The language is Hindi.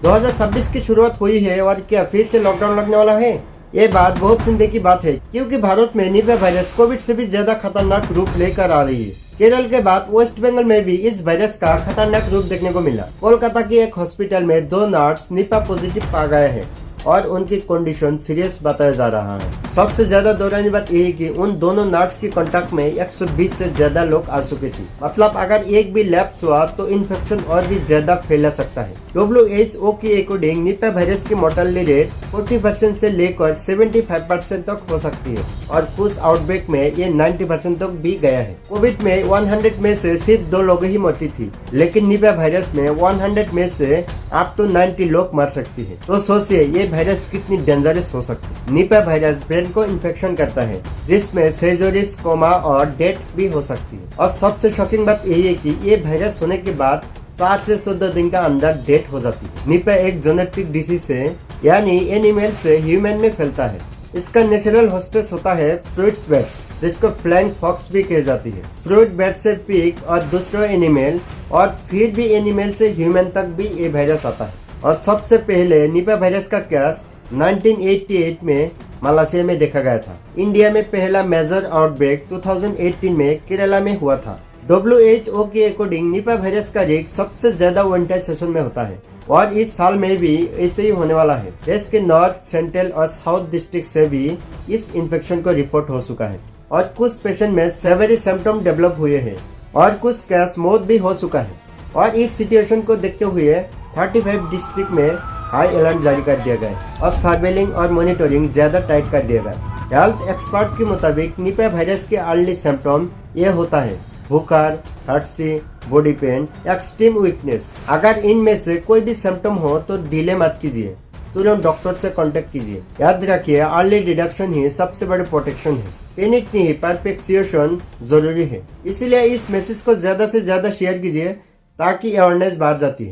2026 की शुरुआत हुई है और क्या फिर से लॉकडाउन लगने वाला है? ये बात बहुत चिंता की बात है, क्योंकि भारत में निपा वायरस कोविड से भी ज्यादा खतरनाक रूप लेकर आ रही है। केरल के बाद वेस्ट बंगाल में भी इस वायरस का खतरनाक रूप देखने को मिला। कोलकाता की एक हॉस्पिटल में 2 नर्स निपा पॉजिटिव पा गए हैं और उनकी कंडीशन सीरियस बताया जा रहा है। सबसे ज्यादा दोहरानी बात यह है कि उन दोनों नर्स की कांटेक्ट में 120 से ज्यादा लोग आ चुके थे। मतलब अगर एक भी लैप्स हुआ तो इन्फेक्शन और भी ज्यादा फैला सकता है। WHO की अकॉर्डिंग निपा वायरस की मोर्टेलिटी रेट 40% से लेकर 75% तक हो सकती है और कुछ आउटब्रेक में ये 90% तक भी गया है। कोविड में 100 में से सिर्फ 2 लोग ही मरती थी, लेकिन निपा वायरस में 100 में से अप टू 90 लोग मर सकती है। तो सोचिए ये वायरस कितनी डेंजरस हो सकती है। निपा वायरस ब्रेन को इन्फेक्शन करता है, जिसमें सेजोरिस, कोमा और डेथ भी हो सकती है। और सबसे शॉकिंग बात यही है कि ये वायरस होने के बाद 7 से 14 दिन का अंदर डेथ हो जाती है। निपा एक जेनेटिक डिसीज है, यानी एनिमल से ह्यूमन में फैलता है। इसका नेचुरल होस्टेस होता है फ्रूट्स बैट्स, जिसको फ्लाइंग फॉक्स भी कही जाती है। फ्रूट बैट से पिग और दूसरे एनिमल और फिर भी एनिमल से ह्यूमन तक भी ये वायरस आता है। और सबसे पहले निपा वायरस का केस 1988 में मलेशिया में देखा गया था। इंडिया में पहला मेजर आउटब्रेक 2018 में केरला में हुआ था। WHO के अकॉर्डिंग निपा वायरस का रिस्क सबसे ज्यादा विंटर सेशन में होता है और इस साल में भी ऐसे ही होने वाला है। देश के नॉर्थ, सेंट्रल और साउथ डिस्ट्रिक्ट से भी इस इन्फेक्शन को रिपोर्ट हो चुका है और कुछ पेशेंट में सेवेरी सिम्टम डेवलप हुए हैं और कुछ केस मौत भी हो चुका है। और इस सिचुएशन को देखते हुए 35 डिस्ट्रिक्ट में हाई अलर्ट जारी कर दिया गया और सर्वेलिंग और मॉनिटरिंग ज्यादा टाइट कर दिया गया। हेल्थ एक्सपर्ट के मुताबिक निपा वायरस के अर्ली सिम्टम ये होता है: बुखार, Hershey, body pain, extreme weakness. अगर इनमें से कोई भी सिम्टम हो तो डिले मत कीजिए, तुरंत डॉक्टर से कांटेक्ट कीजिए। याद रखिए, अर्ली डिटेक्शन ही सबसे बड़ी प्रोटेक्शन है। पैनिक नहीं, परफेक्शन जरूरी है। इसीलिए इस मैसेज को ज्यादा से ज्यादा शेयर कीजिए ताकि अवेयरनेस बढ़ जाती है।